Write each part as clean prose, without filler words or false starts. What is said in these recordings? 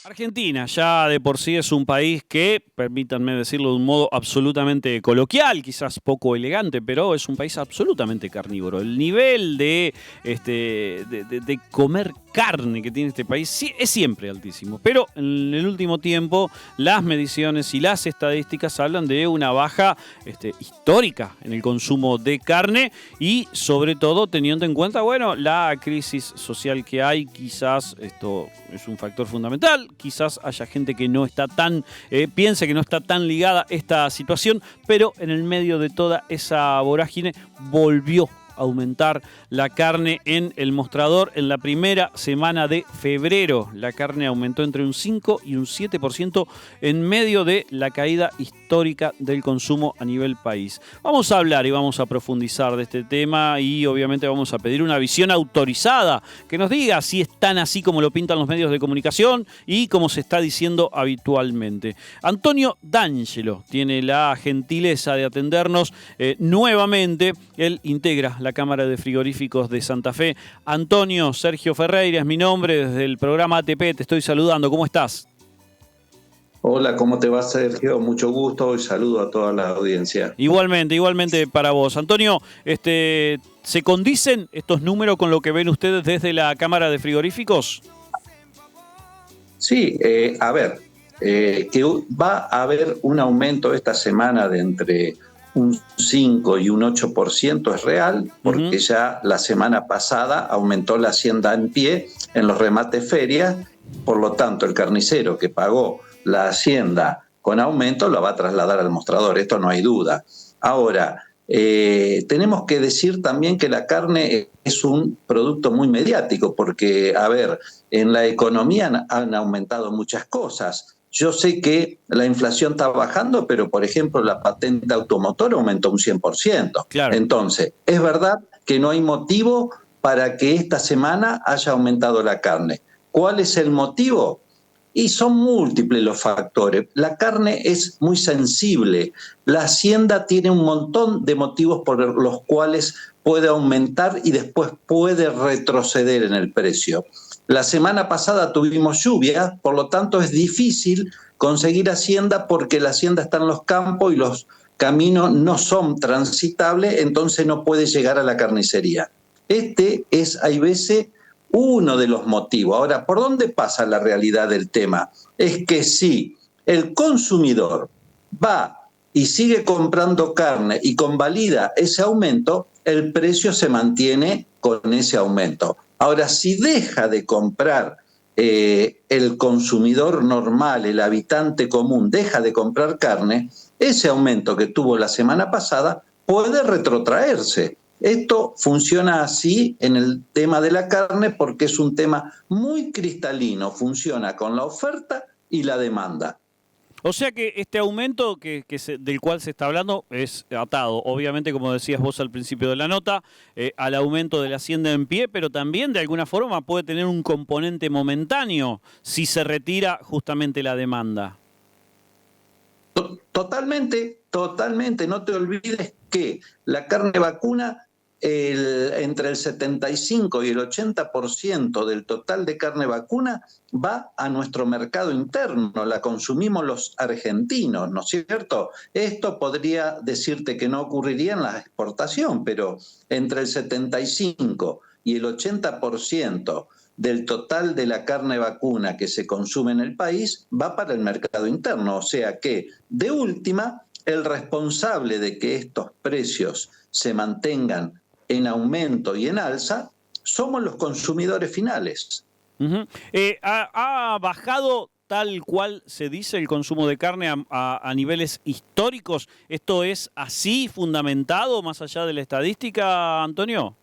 Argentina ya de por sí es un país que, permítanme decirlo de un modo absolutamente coloquial, quizás poco elegante, pero es un país absolutamente carnívoro. El nivel de comer carne que tiene este país sí, es siempre altísimo, pero en el último tiempo las mediciones y las estadísticas hablan de una baja histórica en el consumo de carne y sobre todo teniendo en cuenta, bueno, la crisis social que hay, quizás esto es un factor fundamental. Quizás haya gente que no está piense que no está tan ligada a esta situación, pero en el medio de toda esa vorágine volvió a aumentar la carne en el mostrador. En la primera semana de febrero, la carne aumentó entre un 5 y un 7% en medio de la caída histórica del consumo a nivel país. Vamos a hablar y vamos a profundizar de este tema y obviamente vamos a pedir una visión autorizada que nos diga si es tan así como lo pintan los medios de comunicación y como se está diciendo habitualmente. Antonio D'Angelo tiene la gentileza de atendernos nuevamente. Él integra la Cámara de Frigoríficos de Santa Fe. Antonio, Sergio Ferreira es mi nombre, desde el programa ATP te estoy saludando. ¿Cómo estás? Hola, ¿cómo te va, Sergio? Mucho gusto y saludo a toda la audiencia. Igualmente para vos. Antonio, ¿se condicen estos números con lo que ven ustedes desde la Cámara de Frigoríficos? Sí, a ver, que va a haber un aumento esta semana de entre un 5 y un 8% es real, porque ya la semana pasada aumentó la hacienda en pie en los remates ferias, por lo tanto el carnicero que pagó la hacienda con aumento lo va a trasladar al mostrador, esto no hay duda. Ahora, tenemos que decir también que la carne es un producto muy mediático, porque, a ver, en la economía han aumentado muchas cosas. Yo sé que la inflación está bajando, pero, por ejemplo, la patente automotor aumentó un 100%. Claro. Entonces, es verdad que no hay motivo para que esta semana haya aumentado la carne. ¿Cuál es el motivo? Y son múltiples los factores. La carne es muy sensible. La hacienda tiene un montón de motivos por los cuales puede aumentar y después puede retroceder en el precio. La semana pasada tuvimos lluvia, por lo tanto es difícil conseguir hacienda porque la hacienda está en los campos y los caminos no son transitables, entonces no puede llegar a la carnicería. Hay veces uno de los motivos. Ahora, ¿por dónde pasa la realidad del tema? Es que si el consumidor va y sigue comprando carne y convalida ese aumento, el precio se mantiene con ese aumento. Ahora, si deja de comprar el consumidor normal, el habitante común, deja de comprar carne, ese aumento que tuvo la semana pasada puede retrotraerse. Esto funciona así en el tema de la carne porque es un tema muy cristalino, funciona con la oferta y la demanda. O sea que este aumento del cual se está hablando es atado, obviamente, como decías vos al principio de la nota, al aumento de la hacienda en pie, pero también de alguna forma puede tener un componente momentáneo si se retira justamente la demanda. Totalmente. No te olvides que la carne vacuna, entre el 75 y el 80% del total de carne vacuna va a nuestro mercado interno, la consumimos los argentinos, ¿no es cierto? Esto podría decirte que no ocurriría en la exportación, pero entre el 75 y el 80% del total de la carne vacuna que se consume en el país va para el mercado interno. O sea que, de última, el responsable de que estos precios se mantengan en aumento y en alza somos los consumidores finales. ¿Ha bajado tal cual se dice el consumo de carne a niveles históricos? ¿Esto es así fundamentado más allá de la estadística, Antonio?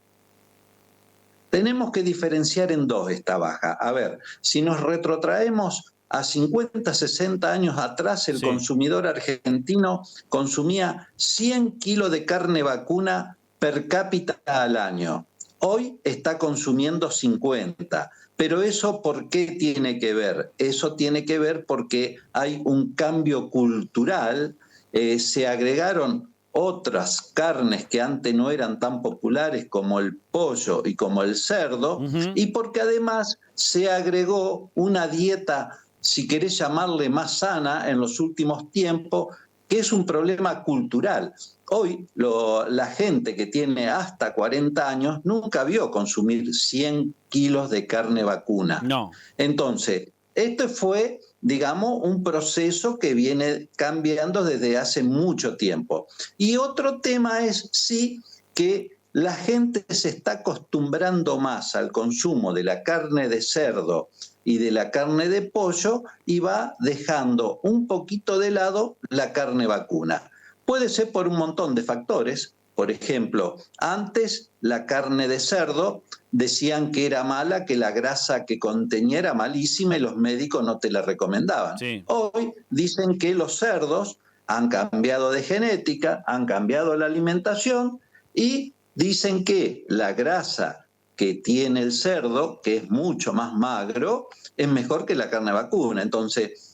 Tenemos que diferenciar en dos esta baja. A ver, si nos retrotraemos a 50, 60 años atrás, el consumidor argentino consumía 100 kilos de carne vacuna per cápita al año. Hoy está consumiendo 50. Pero ¿eso por qué tiene que ver? Eso tiene que ver porque hay un cambio cultural, se agregaron otras carnes que antes no eran tan populares como el pollo y como el cerdo, y porque además se agregó una dieta si querés llamarle más sana en los últimos tiempos, que es un problema cultural. Hoy la gente que tiene hasta 40 años nunca vio consumir 100 kilos de carne vacuna. No. Entonces, este fue, digamos, un proceso que viene cambiando desde hace mucho tiempo. Y otro tema es, sí, que la gente se está acostumbrando más al consumo de la carne de cerdo y de la carne de pollo y va dejando un poquito de lado la carne vacuna. Puede ser por un montón de factores. Por ejemplo, antes la carne de cerdo decían que era mala, que la grasa que contenía era malísima y los médicos no te la recomendaban. Sí. Hoy dicen que los cerdos han cambiado de genética, han cambiado la alimentación y dicen que la grasa que tiene el cerdo, que es mucho más magro, es mejor que la carne vacuna. Entonces,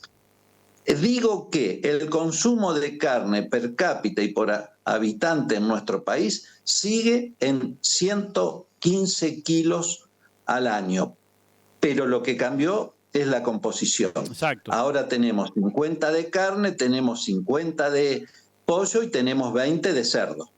digo que el consumo de carne per cápita y por habitante en nuestro país sigue en 115 kilos al año, pero lo que cambió es la composición. Exacto. Ahora tenemos 50 de carne, tenemos 50 de pollo y tenemos 20 de cerdo.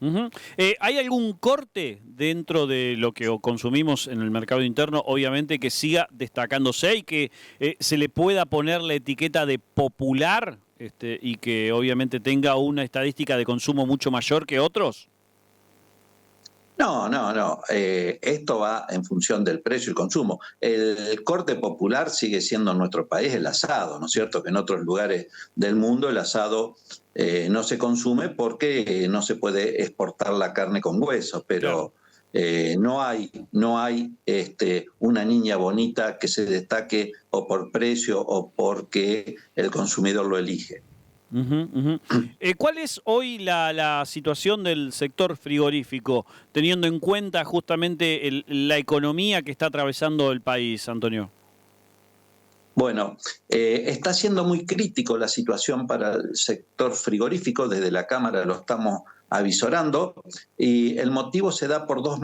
¿Hay algún corte dentro de lo que consumimos en el mercado interno, obviamente, que siga destacándose y que se le pueda poner la etiqueta de popular y que obviamente tenga una estadística de consumo mucho mayor que otros? No. Esto va en función del precio y consumo. El corte popular sigue siendo en nuestro país el asado, ¿no es cierto? Que en otros lugares del mundo el asado no se consume porque no se puede exportar la carne con hueso, pero claro. No hay una niña bonita que se destaque o por precio o porque el consumidor lo elige. ¿Cuál es hoy la situación del sector frigorífico, teniendo en cuenta justamente la economía que está atravesando el país, Antonio? Bueno, está siendo muy crítico la situación para el sector frigorífico, desde la Cámara lo estamos avisorando, y el motivo se da por dos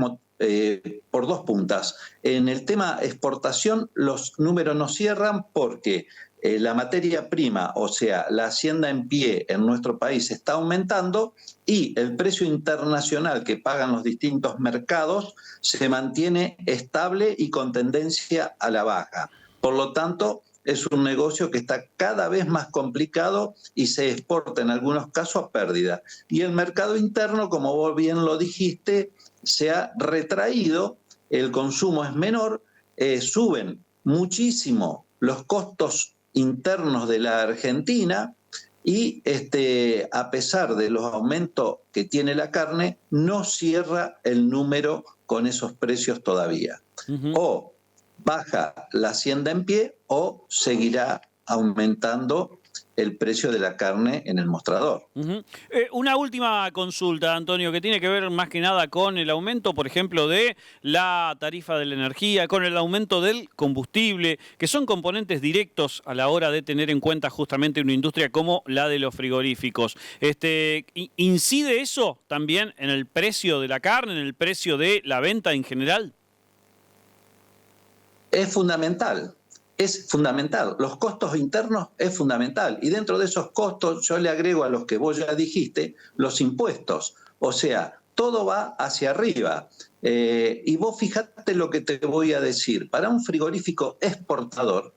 puntas. En el tema exportación, los números no cierran porque la materia prima, o sea, la hacienda en pie en nuestro país está aumentando y el precio internacional que pagan los distintos mercados se mantiene estable y con tendencia a la baja. Por lo tanto, es un negocio que está cada vez más complicado y se exporta en algunos casos a pérdida. Y el mercado interno, como vos bien lo dijiste, se ha retraído, el consumo es menor, suben muchísimo los costos internos de la Argentina y a pesar de los aumentos que tiene la carne, no cierra el número con esos precios todavía. O baja la hacienda en pie o seguirá aumentando el precio de la carne en el mostrador. Una última consulta, Antonio, que tiene que ver más que nada con el aumento, por ejemplo, de la tarifa de la energía, con el aumento del combustible, que son componentes directos a la hora de tener en cuenta justamente una industria como la de los frigoríficos. ¿Incide eso también en el precio de la carne, en el precio de la venta en general? Es fundamental. Los costos internos es fundamental. Y dentro de esos costos yo le agrego a los que vos ya dijiste los impuestos. O sea, todo va hacia arriba. Y vos fijate lo que te voy a decir. Para un frigorífico exportador,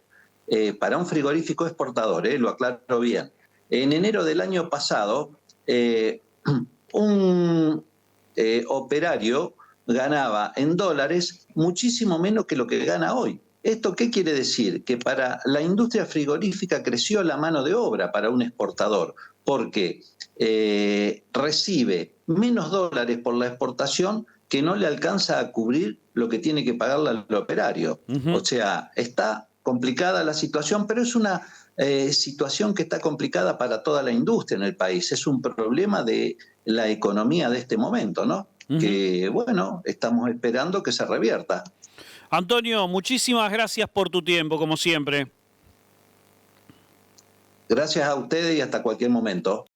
lo aclaro bien, en enero del año pasado, un operario ganaba en dólares muchísimo menos que lo que gana hoy. ¿Esto qué quiere decir? Que para la industria frigorífica creció la mano de obra para un exportador, porque recibe menos dólares por la exportación que no le alcanza a cubrir lo que tiene que pagarle al operario. O sea, está complicada la situación, pero es una situación que está complicada para toda la industria en el país. Es un problema de la economía de este momento, ¿no? Que, bueno, estamos esperando que se revierta. Antonio, muchísimas gracias por tu tiempo, como siempre. Gracias a ustedes y hasta cualquier momento.